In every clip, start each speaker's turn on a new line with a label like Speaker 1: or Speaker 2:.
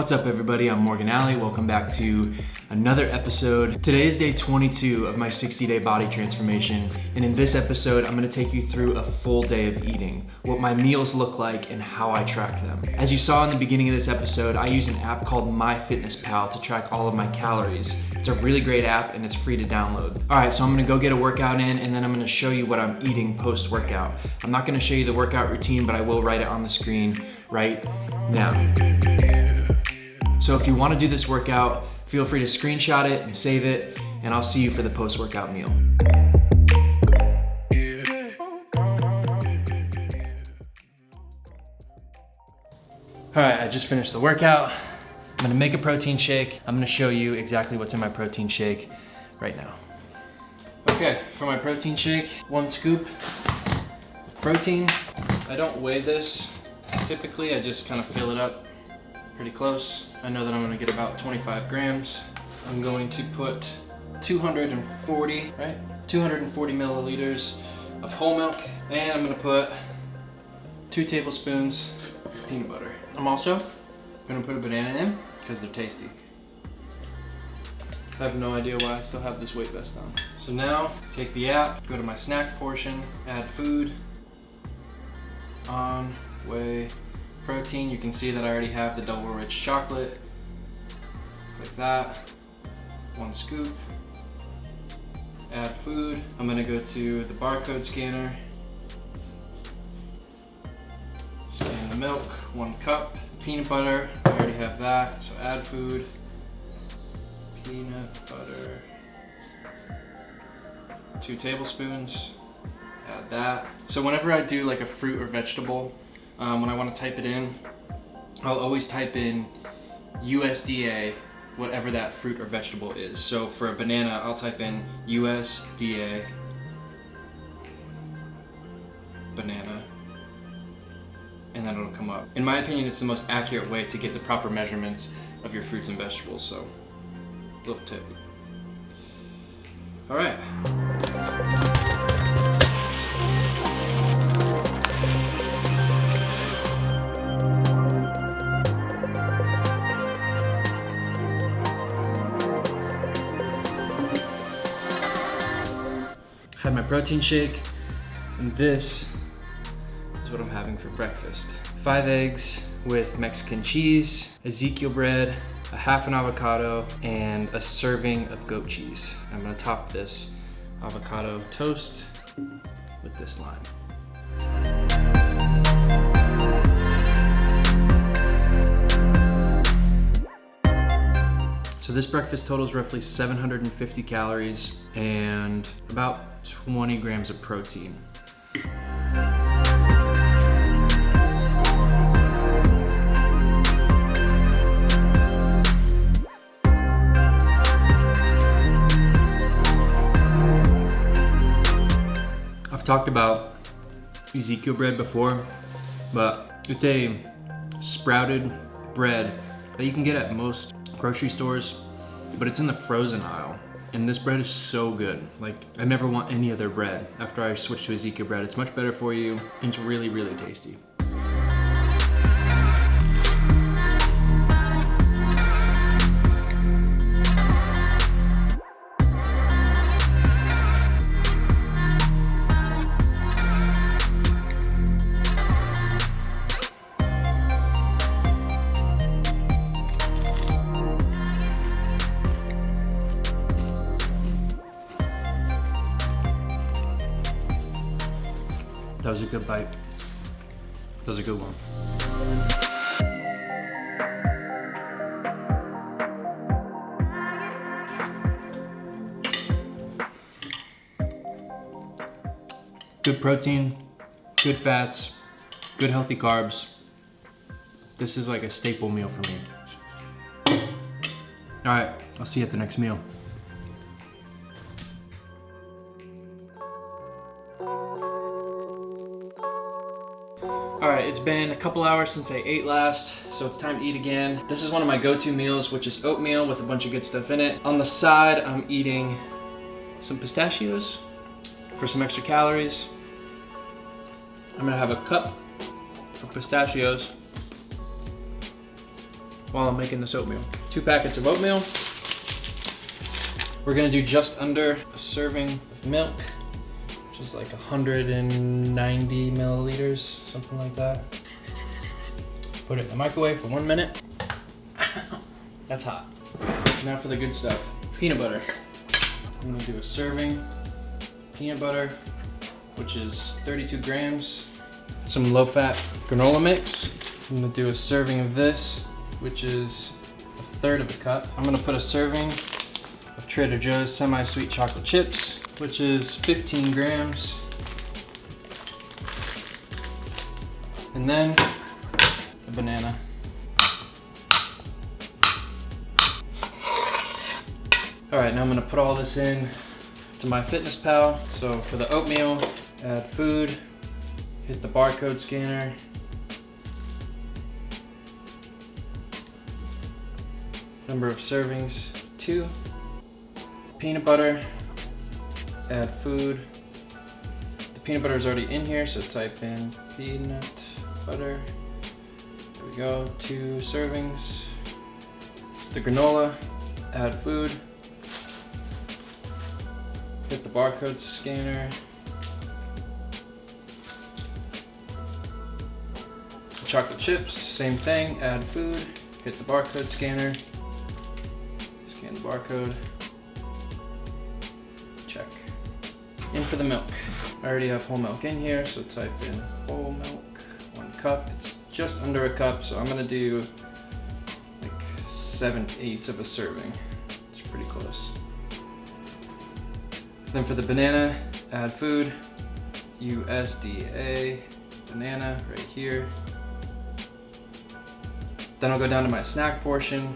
Speaker 1: What's up everybody, I'm Morgan Alley. Welcome back to another episode. Today is day 22 of my 60-day body transformation, and in this episode I'm going to take you through a full day of eating, what my meals look like and how I track them. As you saw in the beginning of this episode, I use an app called MyFitnessPal to track all of my calories. It's a really great app and it's free to download. Alright, so I'm going to go get a workout in and then I'm going to show you what I'm eating post-workout. I'm not going to show you the workout routine, but I will write it on the screen right now. So if you want to do this workout, feel free to screenshot it and save it, and I'll see you for the post-workout meal. All right, I just finished the workout. I'm gonna make a protein shake. I'm gonna show you exactly what's in my protein shake right now. Okay, for my protein shake, 1 scoop of protein. I don't weigh this. Typically, I just kind of fill it up pretty close. I know that I'm gonna get about 25 grams. I'm going to put 240 milliliters of whole milk, and I'm gonna put 2 tablespoons of peanut butter. I'm also gonna put a banana in because they're tasty. I have no idea why I still have this weight vest on. So now, take the app, go to my snack portion, add food, on, weigh, protein. You can see that I already have the double rich chocolate. Like that. 1 scoop. Add food. I'm gonna go to the barcode scanner. Scan the milk, 1 cup. Peanut butter, I already have that, so add food. Peanut butter. 2 tablespoons. Add that. So whenever I do like a fruit or vegetable, when I want to type it in, I'll always type in USDA, whatever that fruit or vegetable is. So for a banana, I'll type in USDA banana, and then it'll come up. In my opinion, it's the most accurate way to get the proper measurements of your fruits and vegetables, so little tip. All right. Had my protein shake, and this is what I'm having for breakfast. 5 eggs with Mexican cheese, Ezekiel bread, a half an avocado, and a serving of goat cheese. I'm gonna top this avocado toast with this lime. So this breakfast totals roughly 750 calories and about 20 grams of protein. I've talked about Ezekiel bread before, but it's a sprouted bread that you can get at most grocery stores, but it's in the frozen aisle. And this bread is so good. Like, I never want any other bread after I switch to Ezekiel bread. It's much better for you, and it's really, really tasty. That was a good bite. That was a good one. Good protein, good fats, good healthy carbs. This is like a staple meal for me. All right, I'll see you at the next meal. Alright, it's been a couple hours since I ate last, so it's time to eat again. This is one of my go-to meals, which is oatmeal with a bunch of good stuff in it. On the side, I'm eating some pistachios for some extra calories. I'm gonna have a cup of pistachios while I'm making this oatmeal. 2 packets of oatmeal. We're gonna do just under a serving of milk, which is like 190 milliliters, something like that. Put it in the microwave for 1 minute. That's hot. Now for the good stuff. Peanut butter. I'm gonna do a serving of peanut butter, which is 32 grams. Some low-fat granola mix. I'm gonna do a serving of this, which is 1/3 of a cup. I'm gonna put a serving of Trader Joe's semi-sweet chocolate chips, which is 15 grams. And then a banana. All right, now I'm gonna put all this in to MyFitnessPal. So for the oatmeal, add food, hit the barcode scanner. Number of servings, 2. Peanut butter, add food. The peanut butter is already in here, so type in peanut butter. There we go, 2 servings. The granola, add food. Hit the barcode scanner. The chocolate chips, same thing, add food. Hit the barcode scanner. Scan the barcode. Check. In for the milk. I already have whole milk in here, so type in whole milk, 1 cup. It's just under a cup, so I'm gonna do like 7/8 of a serving. It's pretty close. Then for the banana, add food, USDA, banana right here. Then I'll go down to my snack portion,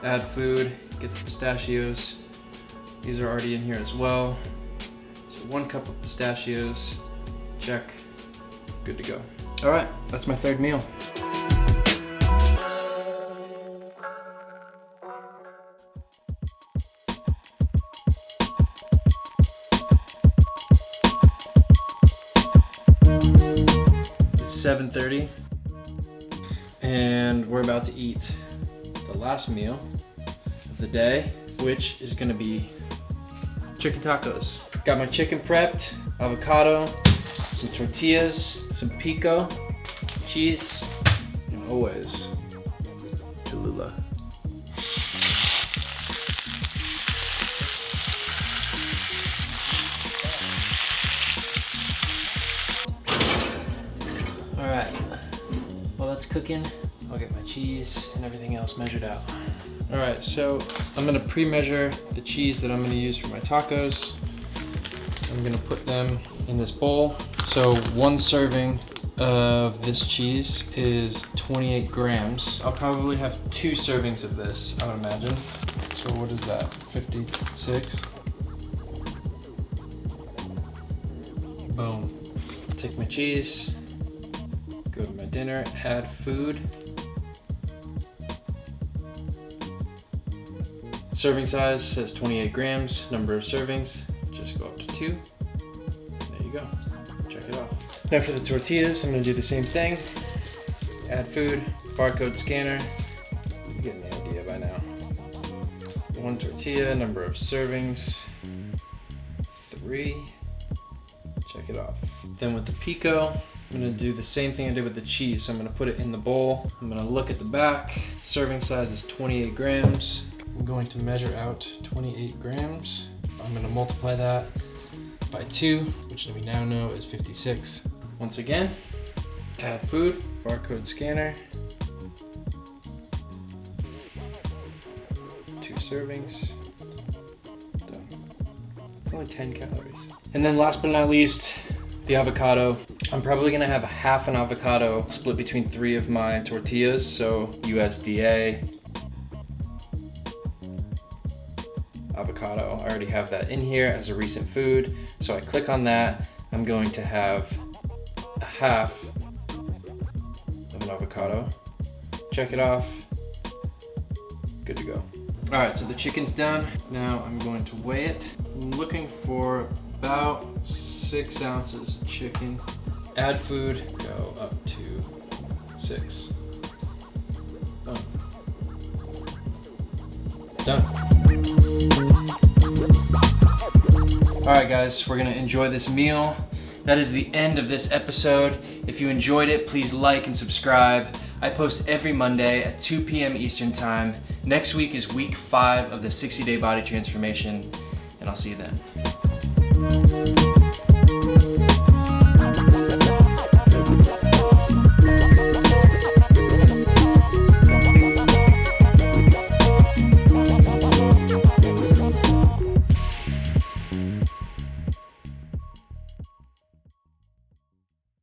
Speaker 1: add food, get the pistachios. These are already in here as well. So 1 cup of pistachios, check, good to go. All right, that's my 3rd meal. It's 7:30, and we're about to eat the last meal of the day, which is gonna be chicken tacos. Got my chicken prepped, avocado, some tortillas, some pico, cheese, and always Cholula. All right, while that's cooking, I'll get my cheese and everything else measured out. All right, so I'm gonna pre-measure the cheese that I'm gonna use for my tacos. I'm gonna put them in this bowl. So 1 serving of this cheese is 28 grams. I'll probably have 2 servings of this, I would imagine. So what is that, 56? Boom. Take my cheese, go to my dinner, add food. Serving size says 28 grams, number of servings, just go up to 2. There you go, check it off. Now for the tortillas, I'm gonna do the same thing. Add food, barcode scanner. You're getting the idea by now. 1 tortilla, number of servings, 3. Check it off. Then with the pico, I'm gonna do the same thing I did with the cheese. So I'm gonna put it in the bowl. I'm gonna look at the back. Serving size is 28 grams. I'm going to measure out 28 grams. I'm gonna multiply that by 2, which we now know is 56. Once again, add food, barcode scanner. 2 servings, done. Only 10 calories. And then last but not least, the avocado. I'm probably gonna have 1/2 an avocado split between 3 of my tortillas, so USDA, avocado. I already have that in here as a recent food. So I click on that. I'm going to have 1/2 of an avocado. Check it off. Good to go. All right, so the chicken's done. Now I'm going to weigh it. I'm looking for about 6 ounces of chicken. Add food, go up to 6. Boom.
Speaker 2: done.
Speaker 1: All right, guys, we're gonna enjoy this meal. That is the end of this episode. If you enjoyed it, please like and subscribe. I post every Monday at 2 p.m. Eastern Time. Next week is week 5 of the 60-day body transformation, and I'll see you then.